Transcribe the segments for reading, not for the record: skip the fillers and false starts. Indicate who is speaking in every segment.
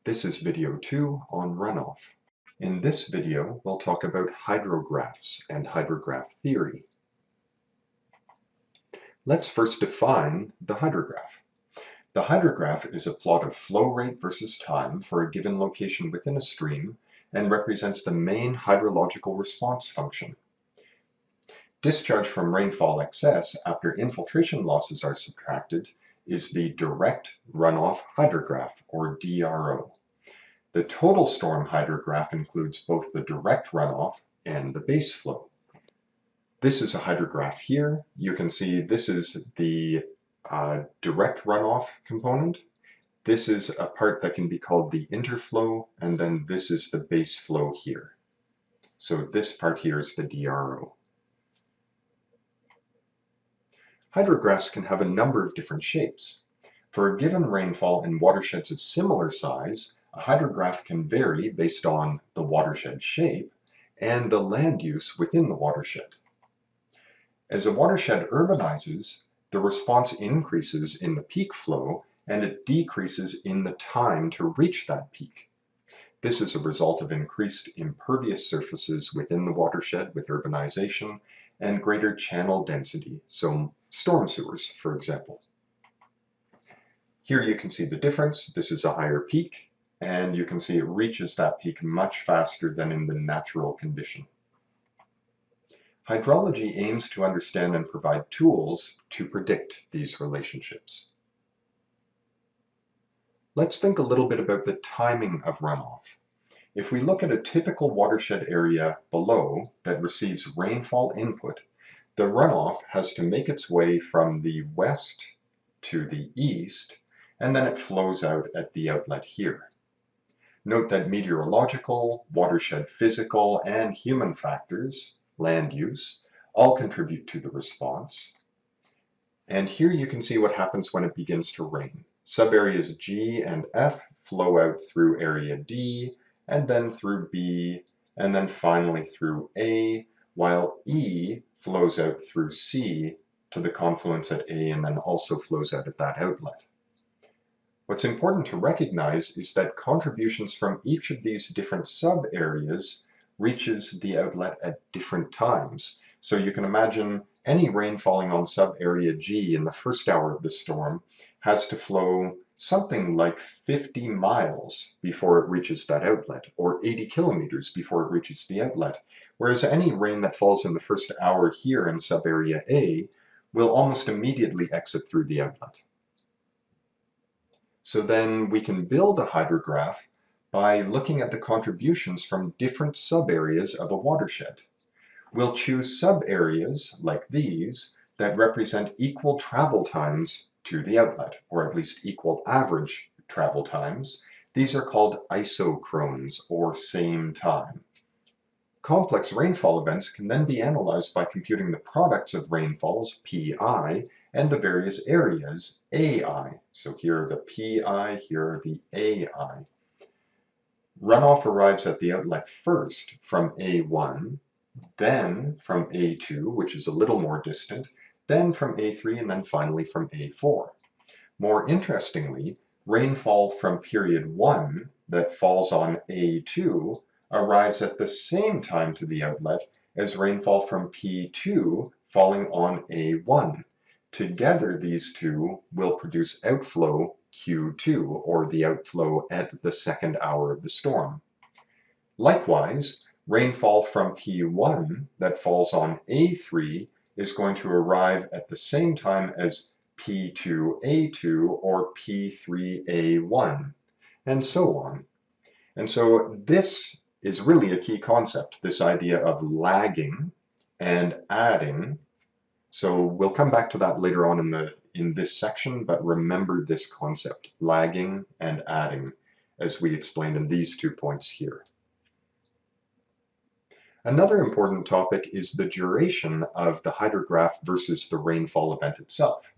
Speaker 1: This is video 2 on runoff. In this video, we'll talk about hydrographs and hydrograph theory. Let's first define the hydrograph. The hydrograph is a plot of flow rate versus time for a given location within a stream and represents the main hydrological response function. Discharge from rainfall excess after infiltration losses are subtracted is the direct runoff hydrograph, or DRO. The total storm hydrograph includes both the direct runoff and the base flow. This is a hydrograph here. You can see this is the direct runoff component. This is a part that can be called the interflow, and then this is the base flow here. So this part here is the DRO. Hydrographs can have a number of different shapes. For a given rainfall in watersheds of similar size, a hydrograph can vary based on the watershed shape and the land use within the watershed. As a watershed urbanizes, the response increases in the peak flow and it decreases in the time to reach that peak. This is a result of increased impervious surfaces within the watershed with urbanization and greater channel density, so storm sewers, for example. Here you can see the difference. This is a higher peak, and you can see it reaches that peak much faster than in the natural condition. Hydrology aims to understand and provide tools to predict these relationships. Let's think a little bit about the timing of runoff. If we look at a typical watershed area below that receives rainfall input, the runoff has to make its way from the west to the east, and then it flows out at the outlet here. Note that meteorological, watershed physical, and human factors, land use, all contribute to the response. And here you can see what happens when it begins to rain. Subareas G and F flow out through area D, and then through B, and then finally through A, while E flows out through C to the confluence at A and then also flows out at that outlet. What's important to recognize is that contributions from each of these different sub-areas reaches the outlet at different times. So you can imagine any rain falling on sub-area G in the first hour of the storm has to flow something like 50 miles before it reaches that outlet, or 80 kilometers before it reaches the outlet, whereas any rain that falls in the first hour here in sub-area A will almost immediately exit through the outlet. So then we can build a hydrograph by looking at the contributions from different sub-areas of a watershed. We'll choose sub-areas like these that represent equal travel times to the outlet, or at least equal average travel times. These are called isochrones, or same time. Complex rainfall events can then be analyzed by computing the products of rainfalls, Pi, and the various areas, Ai. So here are the Pi, here are the Ai. Runoff arrives at the outlet first from A1, then from A2, which is a little more distant, then from A3, and then finally from A4. More interestingly, rainfall from period 1 that falls on A2 arrives at the same time to the outlet as rainfall from P2 falling on A1. Together, these two will produce outflow Q2, or the outflow at the second hour of the storm. Likewise, rainfall from P1 that falls on A3 is going to arrive at the same time as P2A2 or P3A1, and so on. And so this is really a key concept, this idea of lagging and adding. So we'll come back to that later on in this section, but remember this concept, lagging and adding, as we explained in these 2 points here. Another important topic is the duration of the hydrograph versus the rainfall event itself.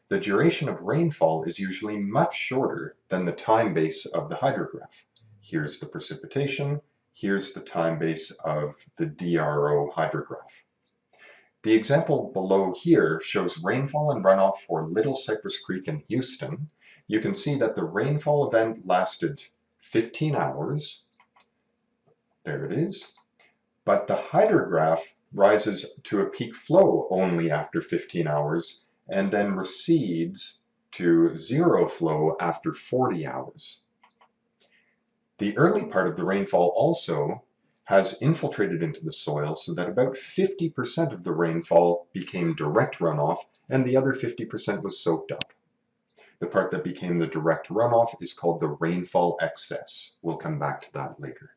Speaker 1: The duration of rainfall is usually much shorter than the time base of the hydrograph. Here's the precipitation, here's the time base of the DRO hydrograph. The example below here shows rainfall and runoff for Little Cypress Creek in Houston. You can see that the rainfall event lasted 15 hours. There it is. But the hydrograph rises to a peak flow only after 15 hours and then recedes to zero flow after 40 hours. The early part of the rainfall also has infiltrated into the soil so that about 50% of the rainfall became direct runoff and the other 50% was soaked up. The part that became the direct runoff is called the rainfall excess. We'll come back to that later.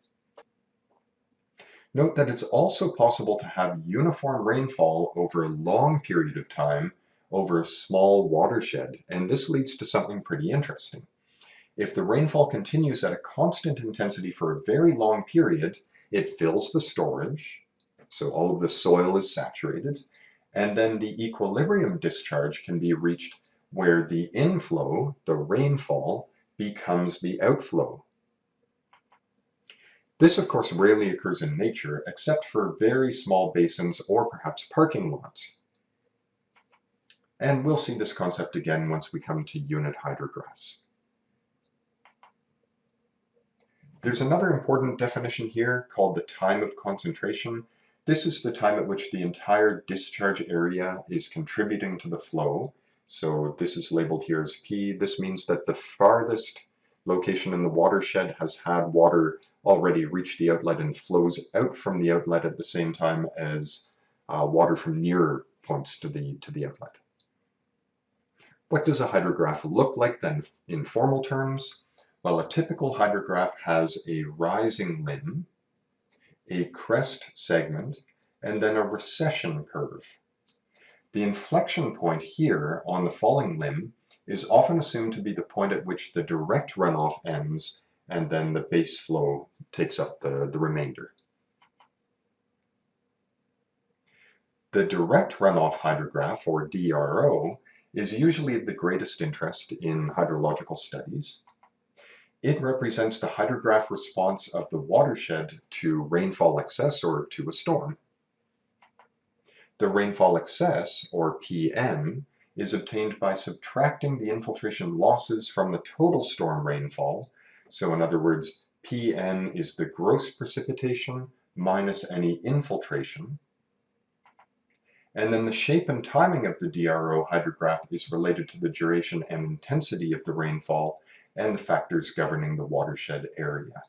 Speaker 1: Note that it's also possible to have uniform rainfall over a long period of time over a small watershed, and this leads to something pretty interesting. If the rainfall continues at a constant intensity for a very long period, it fills the storage, so all of the soil is saturated, and then the equilibrium discharge can be reached where the inflow, the rainfall, becomes the outflow. This, of course, rarely occurs in nature, except for very small basins or perhaps parking lots. And we'll see this concept again once we come to unit hydrographs. There's another important definition here called the time of concentration. This is the time at which the entire discharge area is contributing to the flow. So this is labeled here as P. This means that the farthest location in the watershed has had water already reach the outlet and flows out from the outlet at the same time as water from nearer points to the outlet. What does a hydrograph look like then in formal terms? Well, a typical hydrograph has a rising limb, a crest segment, and then a recession curve. The inflection point here on the falling limb is often assumed to be the point at which the direct runoff ends and then the base flow takes up the remainder. The direct runoff hydrograph, or DRO, is usually of the greatest interest in hydrological studies. It represents the hydrograph response of the watershed to rainfall excess or to a storm. The rainfall excess, or PM, is obtained by subtracting the infiltration losses from the total storm rainfall. So in other words, PN is the gross precipitation minus any infiltration. And then the shape and timing of the DRO hydrograph is related to the duration and intensity of the rainfall and the factors governing the watershed area.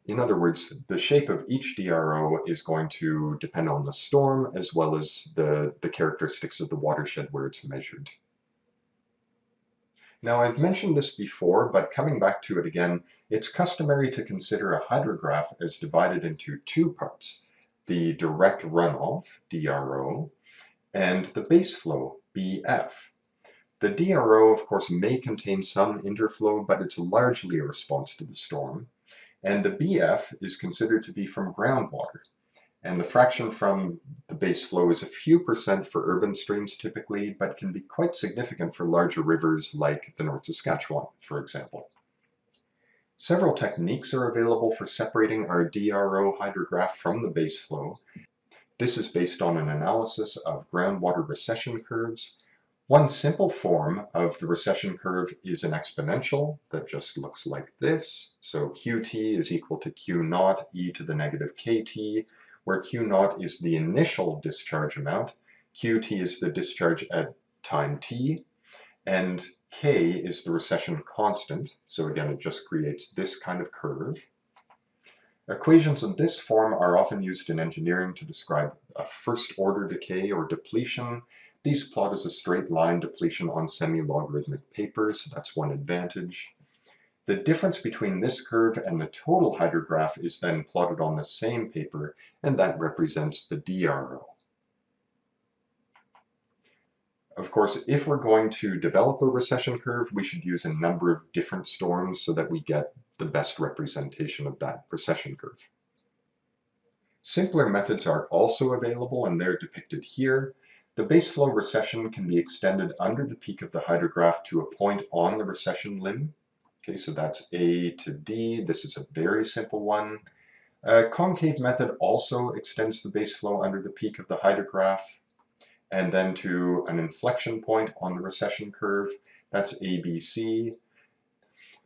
Speaker 1: In other words, the shape of each DRO is going to depend on the storm as well as the characteristics of the watershed where it's measured. Now, I've mentioned this before, but coming back to it again, it's customary to consider a hydrograph as divided into two parts: the direct runoff, DRO, and the baseflow, BF. The DRO, of course, may contain some interflow, but it's largely a response to the storm. And the BF is considered to be from groundwater. And the fraction from the base flow is a few percent for urban streams typically, but can be quite significant for larger rivers like the North Saskatchewan, for example. Several techniques are available for separating our DRO hydrograph from the base flow. This is based on an analysis of groundwater recession curves. One simple form of the recession curve is an exponential that just looks like this. So QT is equal to Q naught e to the negative KT, where Q naught is the initial discharge amount, QT is the discharge at time t, and K is the recession constant. So again, it just creates this kind of curve. Equations in this form are often used in engineering to describe a first-order decay or depletion. These plot as a straight line depletion on semi-logarithmic paper, so that's one advantage. The difference between this curve and the total hydrograph is then plotted on the same paper, and that represents the DRO. Of course, if we're going to develop a recession curve, we should use a number of different storms so that we get the best representation of that recession curve. Simpler methods are also available, and they're depicted here. The baseflow recession can be extended under the peak of the hydrograph to a point on the recession limb. Okay, so that's A to D. This is a very simple one. A concave method also extends the baseflow under the peak of the hydrograph and then to an inflection point on the recession curve. That's ABC.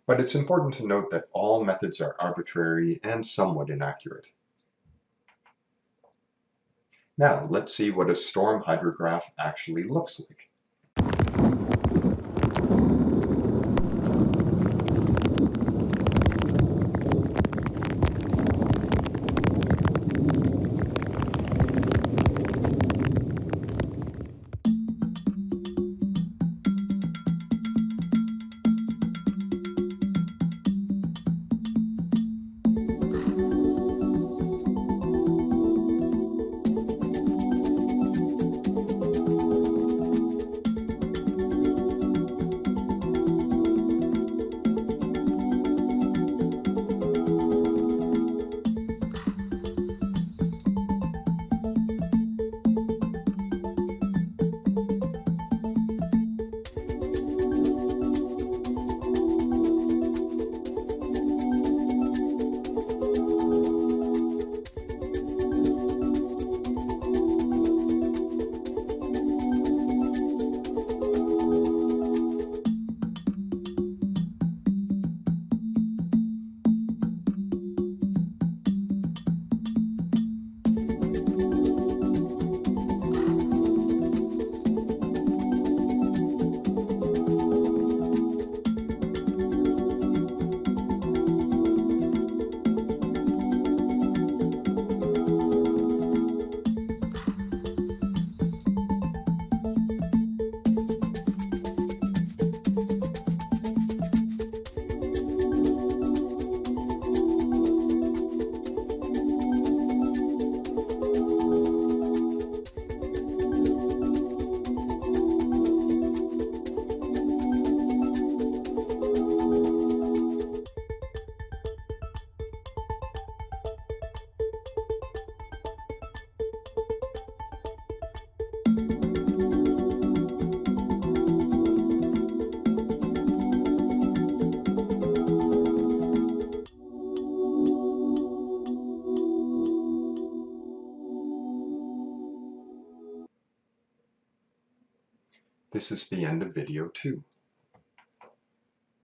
Speaker 1: But it's important to note that all methods are arbitrary and somewhat inaccurate. Now, let's see what a storm hydrograph actually looks like. This is the end of video 2.